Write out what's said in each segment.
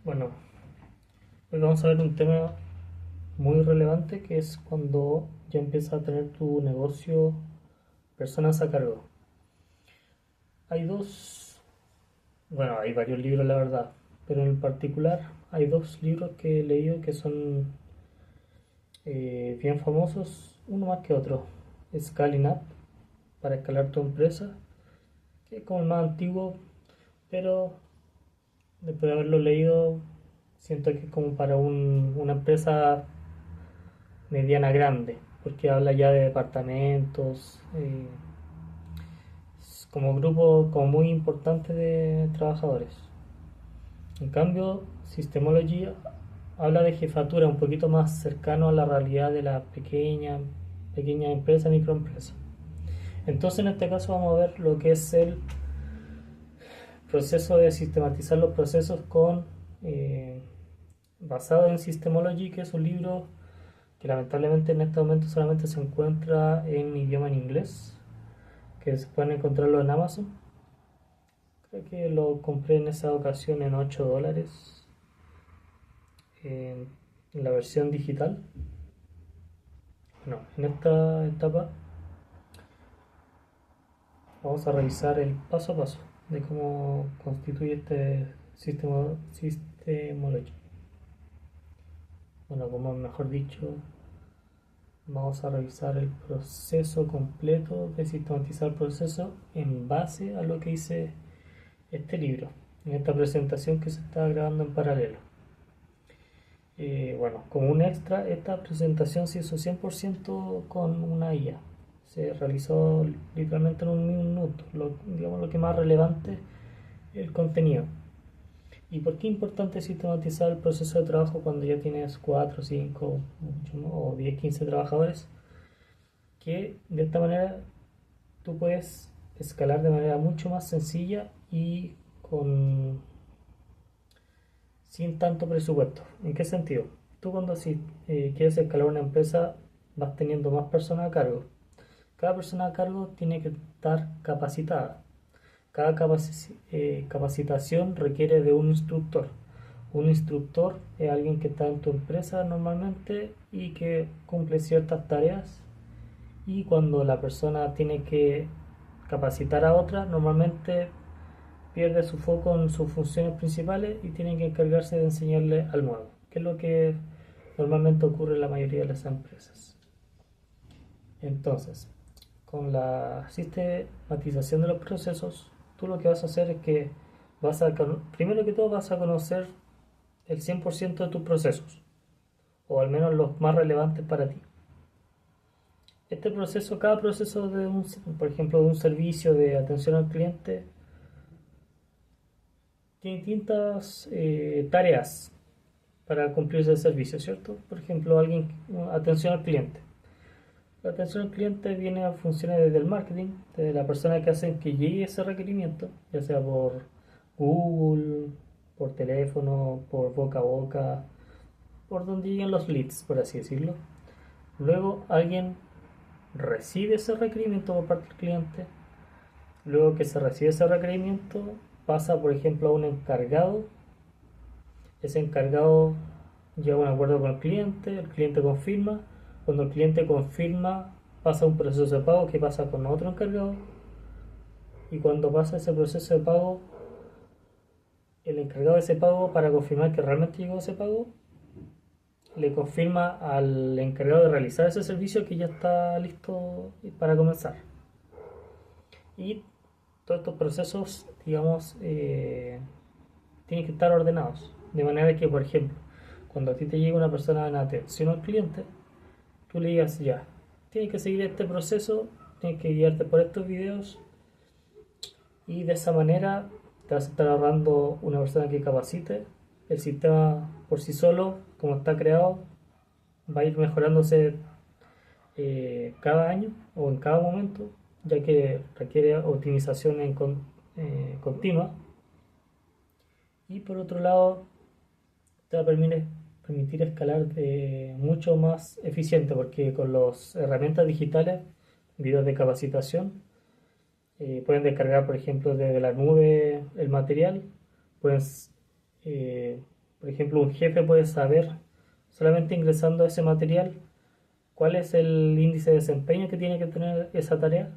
Bueno, hoy vamos a ver un tema muy relevante que es cuando ya empiezas a tener tu negocio, personas a cargo. Hay hay varios libros la verdad, pero en particular hay dos libros que he leído que son bien famosos, uno más que otro. Scaling Up, para escalar tu empresa, que es como el más antiguo, pero después de haberlo leído siento que es como para una empresa mediana grande, porque habla ya de departamentos, como grupo como muy importante de trabajadores. En cambio, Systemology habla de jefatura un poquito más cercano a la realidad de la pequeña empresa, microempresa. Entonces en este caso vamos a ver lo que es el proceso de sistematizar los procesos eh, basado en Systemology, que es un libro que lamentablemente en este momento solamente se encuentra en idioma en inglés, que se pueden encontrarlo en Amazon. Creo que lo compré en esa ocasión en $8 en la versión digital. Bueno, en esta etapa vamos a revisar el paso a paso de cómo constituye este sistema, Systemology. Bueno, como mejor dicho, vamos a revisar el proceso completo de sistematizar el proceso en base a lo que dice este libro, en esta presentación que se está grabando en paralelo. Bueno, como un extra, esta presentación se hizo 100% con una IA. Se realizó literalmente en un minuto, digamos lo que más relevante, el contenido. ¿Y por qué es importante sistematizar el proceso de trabajo cuando ya tienes 4, 5 o 10, 15 trabajadores? Que de esta manera tú puedes escalar de manera mucho más sencilla y sin tanto presupuesto. ¿En qué sentido? Tú cuando si quieres escalar una empresa vas teniendo más personas a cargo. Cada persona a cargo tiene que estar capacitada. Cada capacitación requiere de un instructor. Un instructor es alguien que está en tu empresa normalmente y que cumple ciertas tareas, y cuando la persona tiene que capacitar a otra, normalmente pierde su foco en sus funciones principales y tiene que encargarse de enseñarle al nuevo, que es lo que normalmente ocurre en la mayoría de las empresas. Entonces, con la sistematización de los procesos, tú lo que vas a hacer es que primero que todo vas a conocer el 100% de tus procesos, o al menos los más relevantes para ti. Este proceso, cada proceso por ejemplo, de un servicio de atención al cliente, tiene distintas tareas para cumplir ese servicio, ¿cierto? Por ejemplo, atención al cliente. La atención al cliente viene a funciones desde el marketing, desde la persona que hace que llegue ese requerimiento, ya sea por Google, por teléfono, por boca a boca, por donde lleguen los leads, por así decirlo. Luego alguien recibe ese requerimiento por parte del cliente. Luego que se recibe ese requerimiento, pasa por ejemplo a un encargado. Ese encargado llega a un acuerdo con el cliente confirma. Cuando el cliente confirma, pasa un proceso de pago que pasa con otro encargado. Y cuando pasa ese proceso de pago, el encargado de ese pago, para confirmar que realmente llegó ese pago, le confirma al encargado de realizar ese servicio que ya está listo para comenzar. Y todos estos procesos, digamos, tienen que estar ordenados. De manera que, por ejemplo, cuando a ti te llega una persona en atención al cliente, tú le digas ya, tienes que seguir este proceso, tienes que guiarte por estos videos, y de esa manera te vas a estar ahorrando una persona que capacite. El sistema por sí solo, como está creado, va a ir mejorándose cada año o en cada momento, ya que requiere optimización continua. Y por otro lado, te va a permitir escalar mucho más eficiente, porque con las herramientas digitales, videos de capacitación, pueden descargar, por ejemplo, desde la nube el material, pueden eh, Por ejemplo, un jefe puede saber, solamente ingresando ese material, cuál es el índice de desempeño que tiene que tener esa tarea,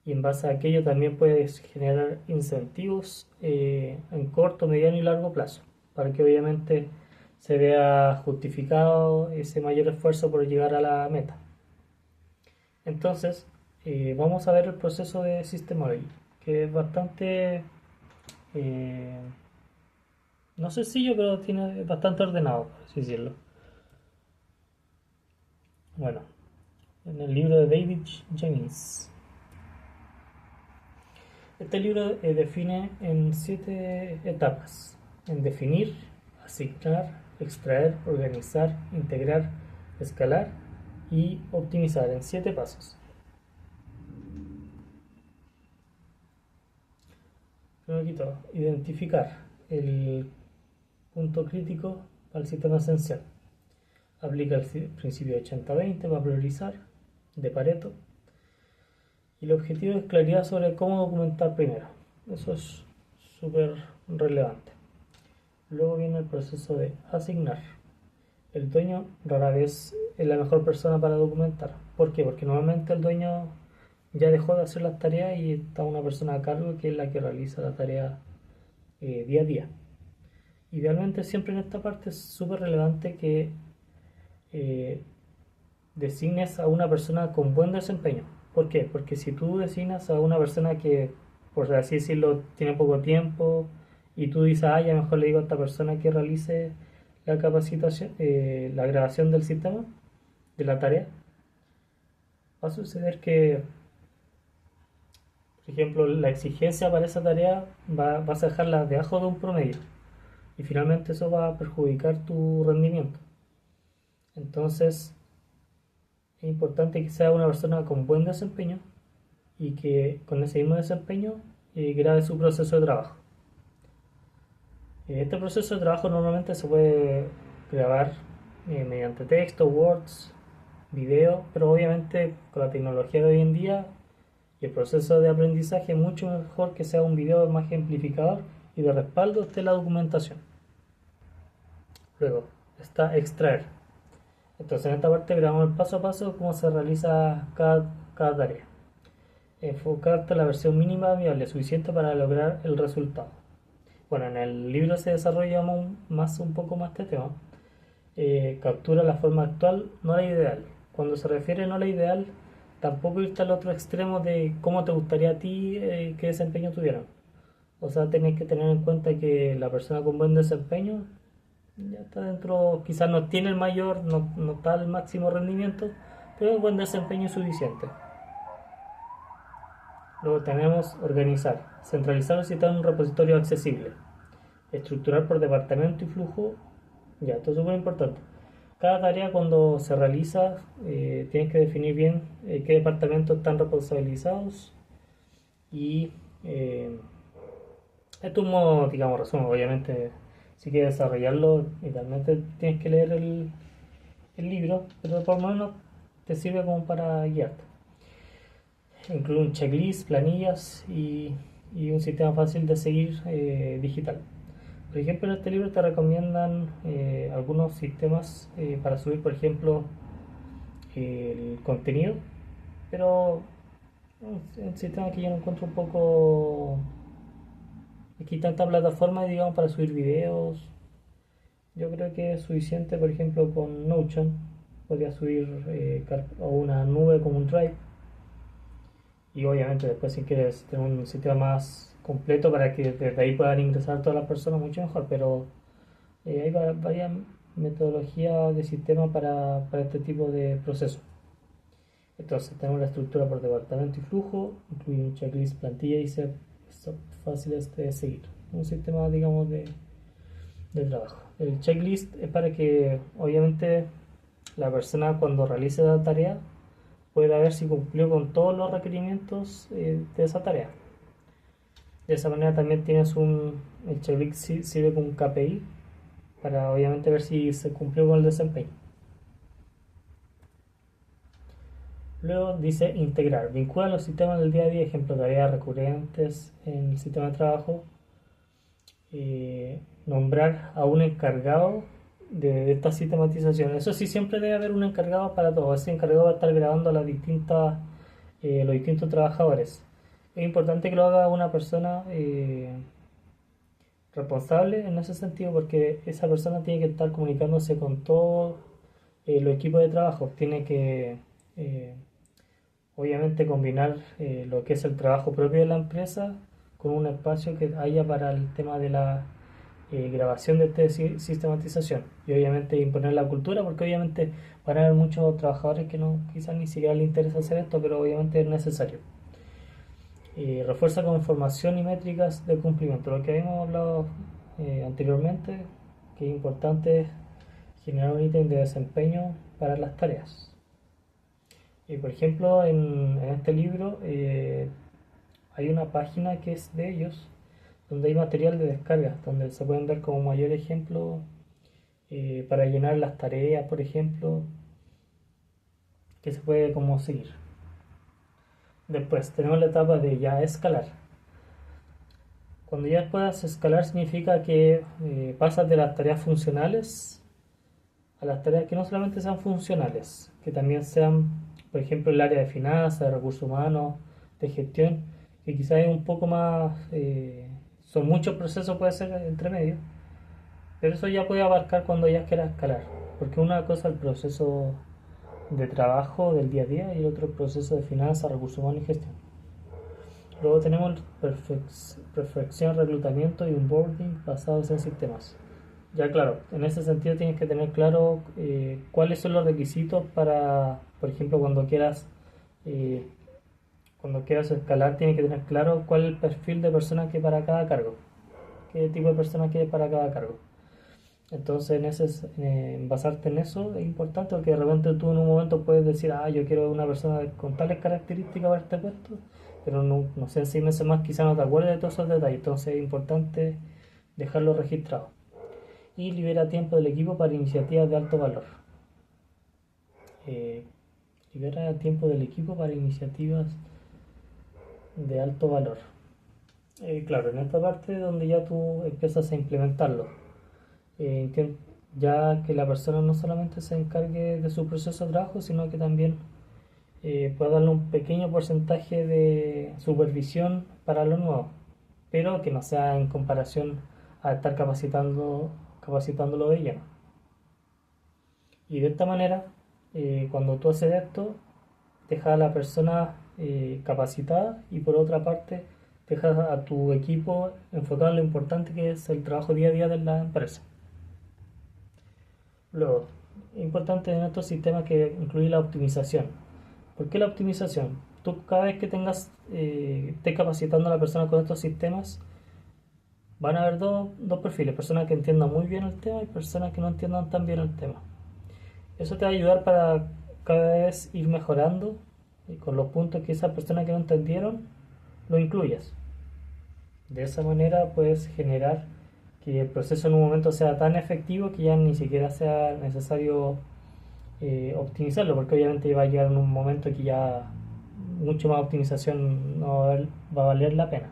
y en base a aquello también puedes generar incentivos en corto, mediano y largo plazo, para que obviamente se vea justificado ese mayor esfuerzo por llegar a la meta. Entonces, vamos a ver el proceso de Systemology, que es bastante, eh, no sencillo, pero tiene bastante ordenado, por así decirlo. Bueno, en el libro de David Jennings. Este libro define en 7 etapas: en definir, asignar, extraer, organizar, integrar, escalar y optimizar, en 7 pasos. Primero que todo, identificar el punto crítico para el sistema esencial. Aplica el principio 80-20 para priorizar, de Pareto. Y el objetivo es claridad sobre cómo documentar primero. Eso es súper relevante. Luego viene el proceso de asignar. El dueño rara vez es la mejor persona para documentar. ¿Por qué? Porque normalmente el dueño ya dejó de hacer las tareas y está una persona a cargo que es la que realiza la tarea día a día. Idealmente siempre en esta parte es súper relevante que eh, designes a una persona con buen desempeño. ¿Por qué? Porque si tú designas a una persona que, por así decirlo, tiene poco tiempo y tú dices, ah, ya mejor le digo a esta persona que realice la capacitación, la grabación del sistema, de la tarea, va a suceder que, por ejemplo, la exigencia para esa tarea vas a dejarla debajo de un promedio y finalmente eso va a perjudicar tu rendimiento. Entonces, es importante que sea una persona con buen desempeño y que con ese mismo desempeño grabe su proceso de trabajo. Este proceso de trabajo normalmente se puede grabar mediante texto, words, video, pero obviamente con la tecnología de hoy en día y el proceso de aprendizaje es mucho mejor que sea un video más ejemplificador y de respaldo esté la documentación. Luego está extraer. Entonces en esta parte grabamos el paso a paso cómo se realiza cada tarea. Enfocarte en la versión mínima viable suficiente para lograr el resultado. Bueno, en el libro se desarrolla un poco más este tema. Captura la forma actual, no la ideal. Cuando se refiere no a la ideal, tampoco irte al otro extremo de cómo te gustaría a ti qué desempeño tuvieran. O sea, tenés que tener en cuenta que la persona con buen desempeño ya está dentro, quizás no tiene el mayor, no está al máximo rendimiento, pero el buen desempeño es suficiente. Luego tenemos organizar, centralizar el sistema en un repositorio accesible, estructurar por departamento y flujo. Ya, esto es súper importante. Cada tarea cuando se realiza tienes que definir bien qué departamentos están responsabilizados y esto es un modo, digamos, resumen. Obviamente, si quieres desarrollarlo, idealmente tienes que leer el libro, pero por lo menos te sirve como para guiarte. Incluye un checklist, planillas y un sistema fácil de seguir digital. Por ejemplo, en este libro te recomiendan algunos sistemas para subir, por ejemplo, el contenido, pero un sistema que yo no encuentro un poco. Aquí hay tanta plataforma, digamos, para subir videos. Yo creo que es suficiente, por ejemplo, con Notion. Podría subir a una nube como un Drive. Y obviamente después si quieres tener un sistema más completo para que desde ahí puedan ingresar todas las personas, mucho mejor. Pero hay varias metodologías de sistema para este tipo de procesos. Entonces tenemos la estructura por departamento y flujo, incluye un checklist, plantilla y son fáciles de seguir. Un sistema, digamos, de trabajo. El checklist es para que, obviamente, la persona cuando realice la tarea pueda ver si cumplió con todos los requerimientos de esa tarea. De esa manera también tienes el checklist sirve como un KPI para obviamente ver si se cumplió con el desempeño. Luego dice integrar, vincula los sistemas del día a día, ejemplo, tareas recurrentes en el sistema de trabajo. nombrar a un encargado de esta sistematización. Eso sí, siempre debe haber un encargado para todo. Ese encargado va a estar grabando a los distintos trabajadores. Es importante que lo haga una persona responsable en ese sentido, porque esa persona tiene que estar comunicándose con todos los equipos de trabajo. Tiene que eh, obviamente combinar lo que es el trabajo propio de la empresa con un espacio que haya para el tema de la grabación de esta sistematización, y obviamente imponer la cultura, porque obviamente van a haber muchos trabajadores que no, quizás ni siquiera les interesa hacer esto, pero obviamente es necesario. Refuerza con información y métricas de cumplimiento, lo que habíamos hablado anteriormente, que es importante generar un ítem de desempeño para las tareas. Por ejemplo, en este libro hay una página que es de ellos, donde hay material de descarga, donde se pueden ver como mayor ejemplo para llenar las tareas, por ejemplo, que se puede como seguir. Después tenemos la etapa de ya escalar. Cuando ya puedas escalar significa que pasas de las tareas funcionales a las tareas que no solamente sean funcionales, que también sean, por ejemplo, el área de finanzas, de recursos humanos, de gestión, que quizás es un poco más, son muchos procesos, puede ser entre medio, pero eso ya puede abarcar cuando ya quieras escalar, porque una cosa es el proceso de trabajo del día a día y el otro el proceso de finanzas, recursos humanos y gestión. Luego tenemos perfección, reclutamiento y onboarding basados en sistemas. Ya claro, en ese sentido tienes que tener claro cuáles son los requisitos para, por ejemplo, eh, cuando quieras escalar, tienes que tener claro cuál es el perfil de persona que hay para cada cargo, qué tipo de persona que hay para cada cargo. Entonces, basarte en eso es importante, porque de repente tú en un momento puedes decir, yo quiero una persona con tales características para este puesto, pero no sé, en 6 meses más quizás no te acuerdes de todos esos detalles. Entonces es importante dejarlo registrado. Y libera tiempo del equipo para iniciativas de alto valor. Eh, Libera tiempo del equipo para iniciativas de alto valor. Claro, en esta parte donde ya tú empiezas a implementarlo, ya que la persona no solamente se encargue de su proceso de trabajo, sino que también pueda darle un pequeño porcentaje de supervisión para lo nuevo, pero que no sea en comparación a estar capacitándolo de lleno. Y de esta manera, cuando tú haces esto, dejas a la persona capacitada, y por otra parte dejas a tu equipo enfocado en lo importante que es el trabajo día a día de la empresa. Luego, es importante en estos sistemas que incluye la optimización. ¿Por qué la optimización? Tú cada vez que estés capacitando a la persona con estos sistemas, van a haber dos perfiles: personas que entiendan muy bien el tema y personas que no entiendan tan bien el tema. Eso te va a ayudar para cada vez ir mejorando, y con los puntos que esas personas que no entendieron lo incluyas. De esa manera puedes generar que el proceso en un momento sea tan efectivo que ya ni siquiera sea necesario optimizarlo, porque obviamente va a llegar en un momento que ya mucho más optimización no va a valer la pena.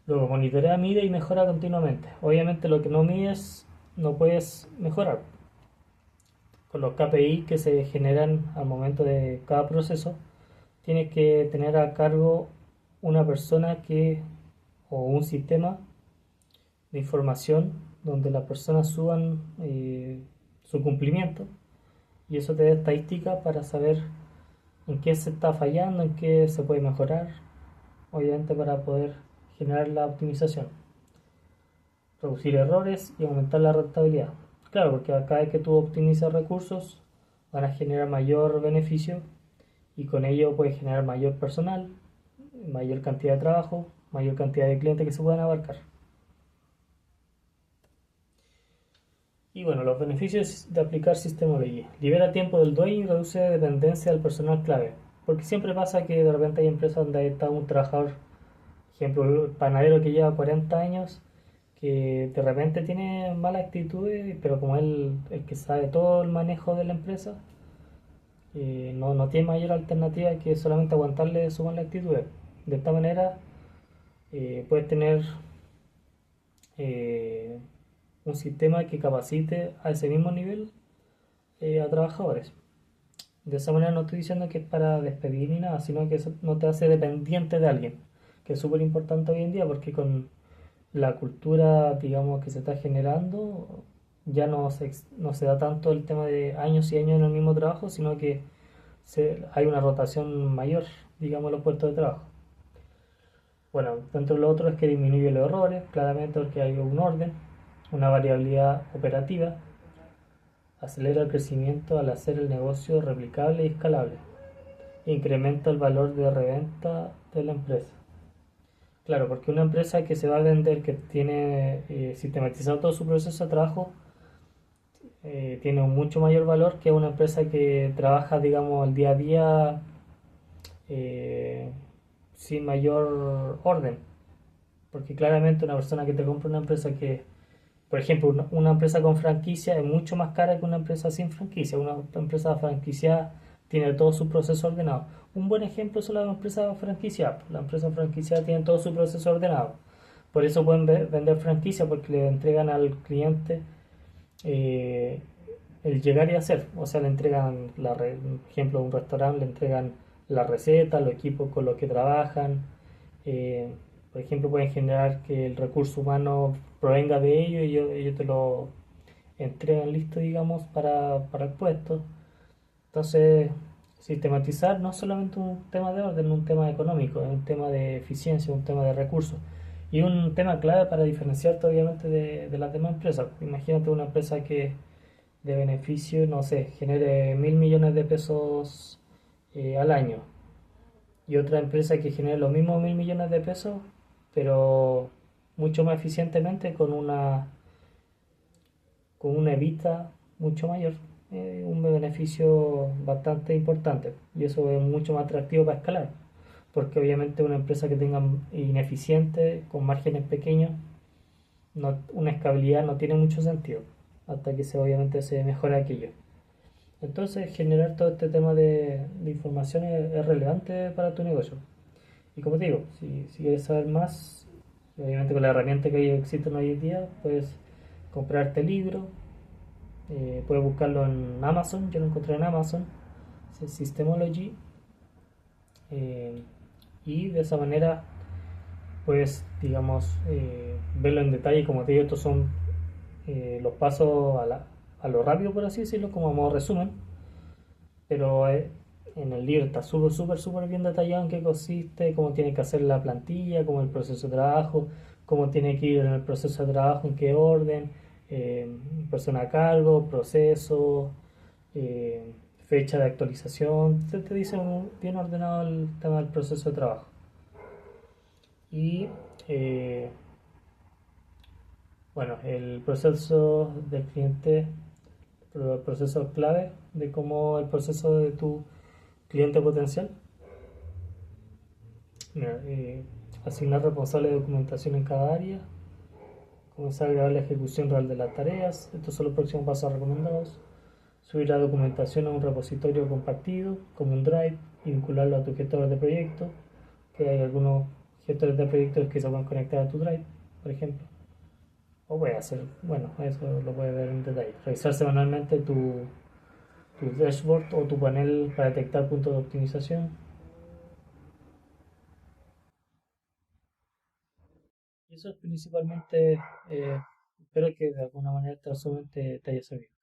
Luego, monitorea, mide y mejora continuamente. Obviamente lo que no mides no puedes mejorar. Con los KPI que se generan al momento de cada proceso, tienes que tener a cargo una persona o un sistema de información donde las personas suban su cumplimiento, y eso te da estadística para saber en qué se está fallando, en qué se puede mejorar, obviamente para poder generar la optimización, reducir errores y aumentar la rentabilidad. Claro, porque cada vez que tú optimizas recursos van a generar mayor beneficio, y con ello puedes generar mayor personal, mayor cantidad de trabajo, mayor cantidad de clientes que se puedan abarcar. Y bueno, los beneficios de aplicar Systemology: libera tiempo del dueño y reduce dependencia del personal clave. Porque siempre pasa que de repente hay empresas donde está un trabajador, ejemplo, el panadero que lleva 40 años, que de repente tiene mala actitud, pero como él el que sabe todo el manejo de la empresa, no tiene mayor alternativa que solamente aguantarle su mala actitud. De esta manera puedes tener eh, un sistema que capacite a ese mismo nivel a trabajadores. De esa manera no estoy diciendo que es para despedir ni nada, sino que eso no te hace dependiente de alguien, que es súper importante hoy en día porque con la cultura, digamos, que se está generando, ya no se da tanto el tema de años y años en el mismo trabajo, sino que hay una rotación mayor, digamos, en los puestos de trabajo. Bueno, dentro de lo otro es que disminuye los errores, claramente porque hay un orden, una variabilidad operativa, acelera el crecimiento al hacer el negocio replicable y escalable, incrementa el valor de reventa de la empresa. Claro, porque una empresa que se va a vender, que tiene sistematizado todo su proceso de trabajo, tiene un mucho mayor valor que una empresa que trabaja, digamos, el día a día eh, sin mayor orden. Porque claramente una persona que te compra una empresa que, por ejemplo, una empresa con franquicia es mucho más cara que una empresa sin franquicia. Una empresa franquiciada tiene todo su proceso ordenado. Un buen ejemplo son las empresas franquiciadas. La empresa franquiciada tiene todo su proceso ordenado. Por eso pueden vender franquicia porque le entregan al cliente eh, el llegar y hacer. O sea, le entregan, por ejemplo, a un restaurante le entregan la receta, los equipos con los que trabajan. eh, por ejemplo, pueden generar que el recurso humano provenga de ellos y ellos te lo entregan listo, digamos, para el puesto. Entonces, sistematizar no es solamente un tema de orden, un tema económico, es un tema de eficiencia, un tema de recursos. Y un tema clave para diferenciarte obviamente de las demás empresas. Imagínate una empresa que de beneficio, no sé, genere 1.000 millones de pesos al año. Y otra empresa que genere los mismos 1.000 millones de pesos, pero mucho más eficientemente con una evita mucho mayor, un beneficio bastante importante y eso es mucho más atractivo para escalar, porque obviamente una empresa que tenga ineficiente, con márgenes pequeños, una escalabilidad no tiene mucho sentido, hasta que obviamente se mejore aquello. Entonces generar todo este tema de información es relevante para tu negocio. Y como te digo, si quieres saber más, obviamente con la herramienta que existen hoy en día, puedes comprarte libros, puedes buscarlo en Amazon, yo lo encontré en Amazon, es Systemology, eh, y de esa manera puedes, digamos, verlo en detalle. Como te digo, estos son los pasos a lo rápido, por así decirlo, como a modo resumen, pero en el libro está súper, súper, súper bien detallado en qué consiste, cómo tiene que hacer la plantilla, cómo el proceso de trabajo, cómo tiene que ir en el proceso de trabajo, en qué orden, eh, persona a cargo, proceso, eh, fecha de actualización, te dice bien ordenado el tema del proceso de trabajo. Y eh, bueno, el proceso del cliente, el proceso clave de cómo el proceso de tu cliente potencial. Mira, asignar responsable de documentación en cada área, comenzar a grabar la ejecución real de las tareas, estos son los próximos pasos recomendados. Subir la documentación a un repositorio compartido, como un Drive, y vincularlo a tus gestores de proyectos, que hay algunos gestores de proyectos que se pueden conectar a tu Drive, por ejemplo. O puede hacer, bueno, eso lo puedes ver en detalle. Revisar semanalmente tu dashboard o tu panel para detectar puntos de optimización. Y eso es principalmente, espero que de alguna manera este resumen te haya servido.